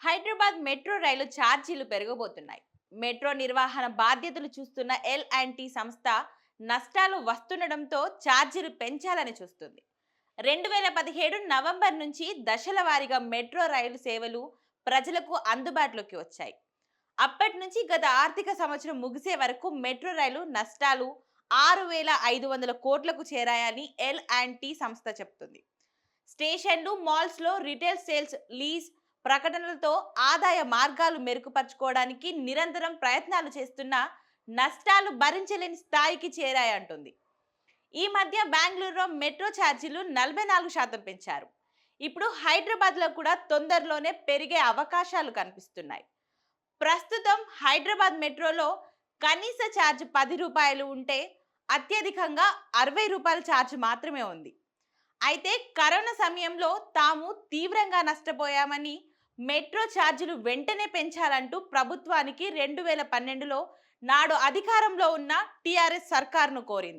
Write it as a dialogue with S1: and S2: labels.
S1: Hyderabad metro రైలు ఛార్జీలు పెరగబోతున్నాయి. Metro నిర్వహణ బాధ్యతలు చూస్తున్న ఎల్&టీ సంస్థ నష్టాలు వస్తుండడంతో ఛార్జీలు పెంచాలని చూస్తుంది. 2017 నవంబర్ నుంచి దశల వారీగా మెట్రో రైలు సేవలు ప్రజలకు అందుబాటులోకి వచ్చాయి. అప్పటి నుంచి గత ఆర్థిక సంవత్సరం ముగిసే వరకు మెట్రో రైలు నష్టాలు 6,500 కోట్లకు చేరాయని ఎల్&టీ సంస్థ చెబుతుంది. స్టేషన్లు, మాల్స్ లో రిటైల్ సేల్స్, లీజ్ ప్రకటనలతో ఆదాయ మార్గాలు మెరుగుపరచుకోవడానికి నిరంతరం ప్రయత్నాలు చేస్తున్నా నష్టాలు భరించలేని స్థాయికి చేరాయంటుంది. ఈ మధ్య బెంగళూరులో మెట్రో ఛార్జీలు 44% పెంచారు. ఇప్పుడు హైదరాబాద్ లో కూడా తొందరలోనే పెరిగే అవకాశాలు కనిపిస్తున్నాయి. ప్రస్తుతం హైదరాబాద్ మెట్రోలో కనీస ఛార్జ్ 10 రూపాయలు ఉంటే అత్యధికంగా 60 రూపాయల ఛార్జ్ మాత్రమే ఉంది. అయితే కరోనా సమయంలో తాము తీవ్రంగా నష్టపోయామని, మెట్రో ఛార్జీలు వెంటనే పెంచాలంటూ ప్రభుత్వానికి 2012లో నాడు అధికారంలో ఉన్న టీఆర్ఎస్ సర్కార్ను కోరింది.